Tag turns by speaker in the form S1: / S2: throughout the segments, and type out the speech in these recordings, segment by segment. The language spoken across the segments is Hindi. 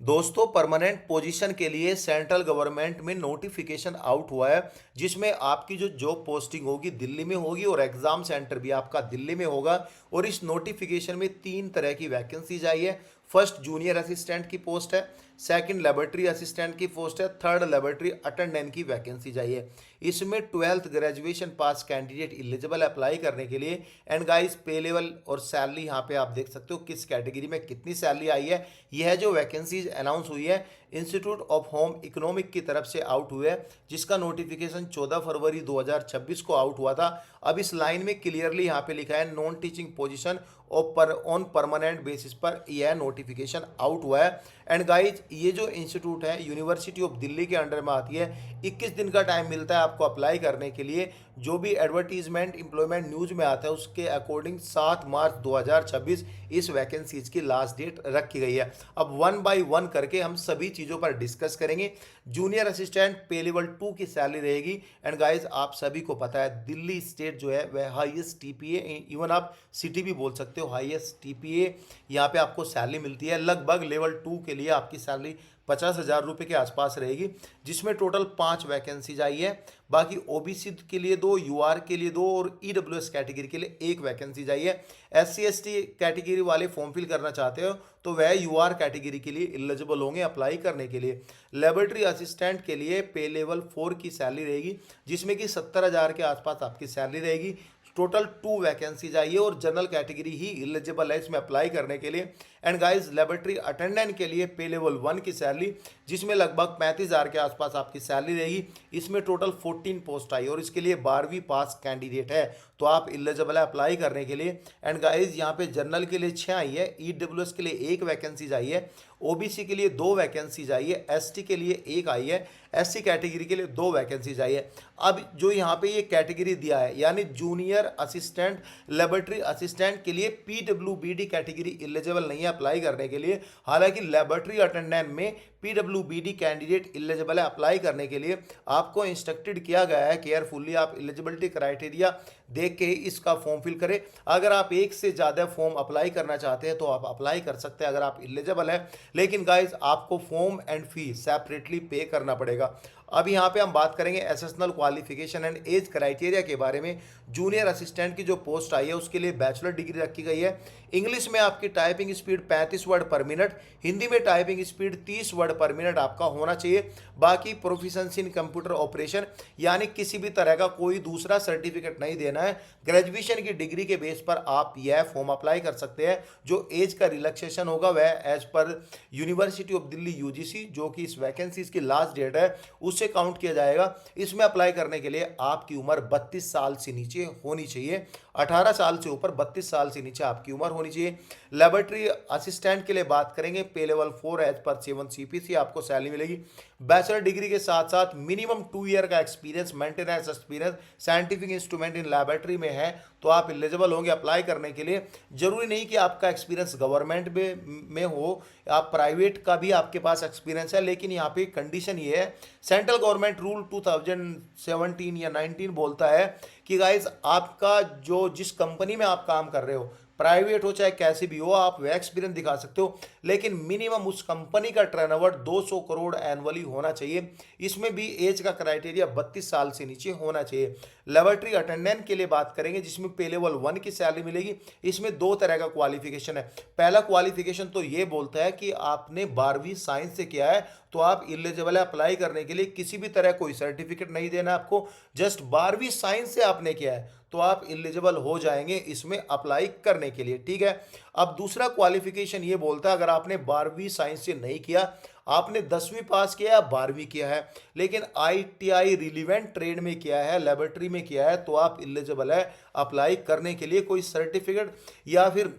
S1: दोस्तों परमानेंट पोजीशन के लिए सेंट्रल गवर्नमेंट में नोटिफिकेशन आउट हुआ है, जिसमें आपकी जो जॉब पोस्टिंग होगी दिल्ली में होगी और एग्जाम सेंटर भी आपका दिल्ली में होगा। और इस नोटिफिकेशन में 3 तरह की वैकेंसीज आई है। फर्स्ट जूनियर असिस्टेंट की पोस्ट है, सेकंड लेबोरेटरी असिस्टेंट की पोस्ट है, थर्ड लेबोरेटरी अटेंडेंट की वैकेंसी चाहिए। इसमें 12th graduation pass candidate eligible apply करने के लिए। एंड गाइस पे लेवल और सैलरी यहाँ पे आप देख सकते हो किस कैटेगरी में कितनी सैलरी आई है। यह जो वैकेंसीज अनाउंस हुई है इंस्टीट्यूट ऑफ होम इकोनॉमिक की तरफ से आउट हुए है, जिसका नोटिफिकेशन 14 फरवरी 2026 को आउट हुआ था। अब इस लाइन में क्लियरली यहाँ पे लिखा है non teaching position on permanent basis पर यह नोटिफिकेशन आउट हुआ है। एंड गाइज ये जो इंस्टीट्यूट है यूनिवर्सिटी ऑफ दिल्ली के अंडर में आती है। 21 दिन का टाइम मिलता है आपको अप्लाई करने के लिए। जो भी एडवर्टीजमेंट एम्प्लॉयमेंट न्यूज में आता है उसके अकॉर्डिंग 7 मार्च 2026 इस वैकेंसीज की लास्ट डेट रखी गई है। अब 1 बाय 1 करके हम सभी चीज़ों पर डिस्कस करेंगे। जूनियर असिस्टेंट पे लेवल 2 की सैलरी रहेगी। एंड गाइज आप सभी को पता है दिल्ली स्टेट जो है वह हाईएस्ट टीपीए, इवन आप सिटी भी बोल सकते हो, हाईएस्ट टीपीए यहाँ पे आपको सैलरी मिलती है। लगभग लेवल 2 के लिए आपकी सैलरी 50,000 रुपये के आसपास रहेगी, जिसमें टोटल 5 वैकेंसीज आई है। बाकी ओबीसी के लिए 2, यूआर के लिए 2 और ईडब्ल्यूएस कैटेगरी के लिए 1 वैकेंसीज आई है। एससी एसटी कैटेगरी वाले फॉर्म फिल करना चाहते हो तो वह यूआर कैटेगरी के लिए एलिजिबल होंगे अप्लाई करने के लिए। लेबोरेटरी असिस्टेंट के लिए पे लेवल 4 की सैलरी रहेगी, जिसमें कि 70,000 के आसपास आपकी सैलरी रहेगी। टोटल 2 वैकेंसीज आई है और जनरल कैटेगरी ही एलिजिबल है इसमें अप्लाई करने के लिए। एंड गाइस लेबोरेटरी अटेंडेंट के लिए पे लेवल 1 की सैलरी, जिसमें लगभग 35,000 के आसपास आपकी सैलरी रहेगी। इसमें टोटल 14 पोस्ट आई और इसके लिए 12वीं पास कैंडिडेट है तो आप एलिजिबल है अप्लाई करने के लिए। एंड गाइस यहाँ पे जनरल के लिए 6 आई है, ईडब्ल्यूएस के लिए 1 वैकेंसीज आई है, ओबीसी के लिए 2 वैकेंसीज आई है, एसटी के लिए 1 आई है, एससी कैटेगरी के लिए 2 वैकेंसीज आई है। अब जो यहाँ पे ये कैटेगरी दिया है यानी जूनियर असिस्टेंट लेबोरेटरी असिस्टेंट के लिए पीडब्ल्यूबीडी कैटेगरी एलिजिबल नहीं है अप्लाई करने के लिए। हालांकि लेबोरेटरी अटेंडेंट में पीडब्ल्यूबीडी कैंडिडेट एलिजिबल है अप्लाई करने के लिए। आपको इंस्ट्रक्टेड किया गया है केयरफुली आप एलिजिबिलिटी क्राइटेरिया देख के ही इसका फॉर्म फिल करें। अगर आप एक से ज़्यादा फॉर्म अप्लाई करना चाहते हैं तो आप अप्लाई कर सकते हैं अगर आप एलिजिबल है, लेकिन गाइज आपको फॉर्म एंड फी सेपरेटली पे करना पड़ेगा। अब यहाँ पे हम बात करेंगे एसेशनल क्वालिफिकेशन एंड एज क्राइटेरिया के बारे में। जूनियर असिस्टेंट की जो पोस्ट आई है उसके लिए बैचलर डिग्री रखी गई है। इंग्लिश में आपकी typing speed 35 word per minute, Hindi में typing speed 30 word per minute आपका होना चाहिए। बाकी प्रोफिशिएंसी इन कंप्यूटर ऑपरेशन यानी किसी भी तरह का कोई दूसरा सर्टिफिकेट नहीं देना है। ग्रेजुएशन की डिग्री के बेस पर आप यह फॉर्म अप्लाई कर सकते हैं। जो एज का रिलैक्सेशन होगा वह as per university of Delhi UGC जो कि इस वैकेंसी की लास्ट डेट है उससे काउंट किया जाएगा। इसमें अप्लाई करने के लिए आपकी उम्र 32 साल से नीचे होनी चाहिए। 18 साल से ऊपर 32 साल से नीचे आपकी उम्र होनी चाहिए। लेबोरेटरी असिस्टेंट के लिए बात करेंगे पे लेवल 4 एज पर 7 सीपीसी आपको सैलरी मिलेगी। बैचलर डिग्री के साथ साथ मिनिमम 2 ईयर का experience, maintenance experience scientific instrument in laboratory में है तो आप एलिजिबल होंगे अप्लाई करने के लिए। जरूरी नहीं कि आपका एक्सपीरियंस गवर्नमेंट में हो, आप प्राइवेट का भी आपके पास एक्सपीरियंस है, लेकिन यहाँ पे कंडीशन ये है सेंट्रल गवर्नमेंट रूल 2017 या 19 बोलता है कि गाइज आपका जो जिस कंपनी में आप काम कर रहे हो, प्राइवेट हो चाहे कैसी भी हो, आप वह एक्सपीरियंस दिखा सकते हो, लेकिन मिनिमम उस कंपनी का टर्नओवर 200 करोड़ एनुअली होना चाहिए। इसमें भी एज का क्राइटेरिया 32 साल से नीचे होना चाहिए। लेबोरेटरी अटेंडेंट के लिए बात करेंगे जिसमें पे लेवल 1 की सैलरी मिलेगी। इसमें 2 तरह का क्वालिफिकेशन है। पहला क्वालिफिकेशन तो ये बोलता है कि आपने 12वीं साइंस से किया है तो आप एलिजिबल है अप्लाई करने के लिए। किसी भी तरह कोई सर्टिफिकेट नहीं देना आपको, जस्ट 12वीं साइंस से आपने किया है तो आप एलिजिबल हो जाएंगे इसमें अप्लाई करने के लिए। ठीक है। अब दूसरा क्वालिफिकेशन ये बोलता है अगर आपने 12वीं साइंस से नहीं किया, आपने 10वीं पास किया या 12वीं किया है लेकिन आईटीआई रिलीवेंट ट्रेड में किया है, लेबोरेटरी में किया है तो आप एलिजिबल है अप्लाई करने के लिए। कोई सर्टिफिकेट या फिर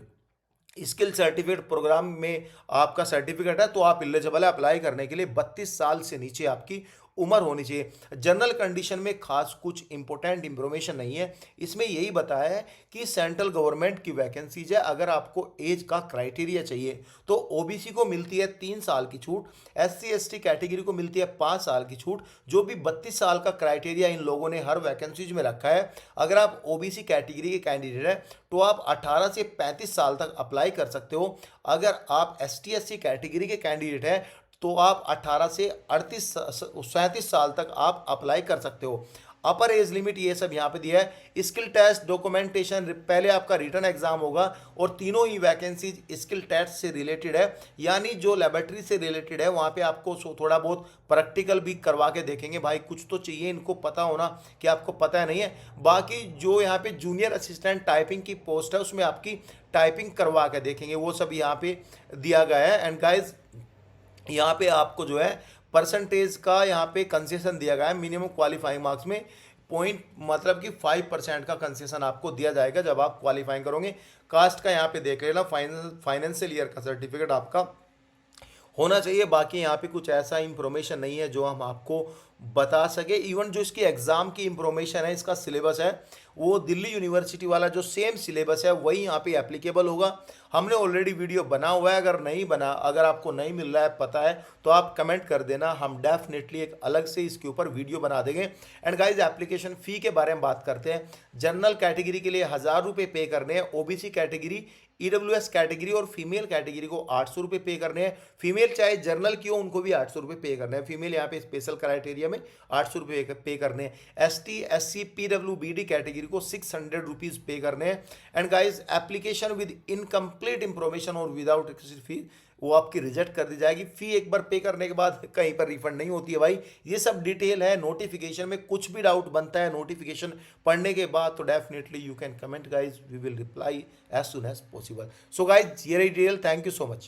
S1: स्किल सर्टिफिकेट प्रोग्राम में आपका सर्टिफिकेट है तो आप एलिजिबल है अप्लाई करने के लिए। 32 साल से नीचे आपकी उम्र होनी चाहिए। जनरल कंडीशन में खास कुछ इंपॉर्टेंट इंफॉर्मेशन नहीं है, इसमें यही बताया है कि सेंट्रल गवर्नमेंट की वैकेंसीज है। अगर आपको एज का क्राइटेरिया चाहिए तो ओबीसी को मिलती है 3 साल की छूट, SC ST कैटेगरी को मिलती है 5 साल की छूट। जो भी 32 साल का क्राइटेरिया इन लोगों ने हर वैकेंसीज में रखा है, अगर आप ओबीसी कैटेगरी के कैंडिडेट हैं तो आप 18 से 35 साल तक अप्लाई कर सकते हो। अगर आप ST SC कैटेगरी के कैंडिडेट हैं तो आप 18 से 37 साल तक आप अप्लाई कर सकते हो। अपर एज लिमिट ये सब यहाँ पे दिया है। स्किल टेस्ट, डॉक्यूमेंटेशन, पहले आपका रिटर्न एग्जाम होगा और तीनों ही वैकेंसीज स्किल टेस्ट से रिलेटेड है, यानी जो लेबोरेटरी से रिलेटेड है वहाँ पे आपको थोड़ा बहुत प्रैक्टिकल भी करवा के देखेंगे। भाई कुछ तो चाहिए इनको पता होना कि आपको पता नहीं है। बाकी जो यहाँ पे जूनियर असिस्टेंट टाइपिंग की पोस्ट है उसमें आपकी टाइपिंग करवा के देखेंगे, वो सब यहाँ पे दिया गया है। एंड गाइज यहाँ पे आपको जो है परसेंटेज का यहाँ पे कंसेशन दिया गया है। मिनिमम क्वालिफाइंग मार्क्स में पॉइंट मतलब कि 5% का कंसेशन आपको दिया जाएगा जब आप क्वालिफाइंग करोगे। कास्ट का यहाँ पे देख लेना, फाइनेंशियल ईयर का सर्टिफिकेट आपका होना चाहिए। बाकी यहाँ पे कुछ ऐसा इंफॉर्मेशन नहीं है जो हम आपको बता सके। इवन जो इसकी एग्जाम की इंफॉर्मेशन है, इसका सिलेबस है, वो दिल्ली यूनिवर्सिटी वाला जो सेम सिलेबस है वही यहाँ पे एप्लीकेबल होगा। हमने ऑलरेडी वीडियो बना हुआ है, अगर नहीं बना, अगर आपको नहीं मिल रहा है पता है तो आप कमेंट कर देना, हम डेफिनेटली एक अलग से इसके ऊपर वीडियो बना देंगे। एंड गाइज एप्लीकेशन फ़ी के बारे में बात करते हैं। जनरल कैटेगरी के लिए 1000 रुपये पे करने हैं, ओबीसी कैटेगरी, EWS कैटेगरी और फीमेल कैटेगरी को 800 रुपये पे करने हैं। फीमेल चाहे जर्नल की हो उनको भी 800 रुपये पे करने हैं। फीमेल यहाँ पे स्पेशल क्राइटेरिया में 800 रुपये पे करने हैं। ST SC PWBD कैटेगरी को 600 रुपीज़ पे करने हैं। And guys application with incomplete information और विदाउट फी वो आपकी रिजेक्ट कर दी जाएगी। फी एक बार पे करने के बाद कहीं पर रिफंड नहीं होती है भाई। ये सब डिटेल है नोटिफिकेशन में, कुछ भी डाउट बनता है नोटिफिकेशन पढ़ने के बाद तो definitely you can comment guys, we will reply as soon as possible. So guys ये रही detail, thank you so much.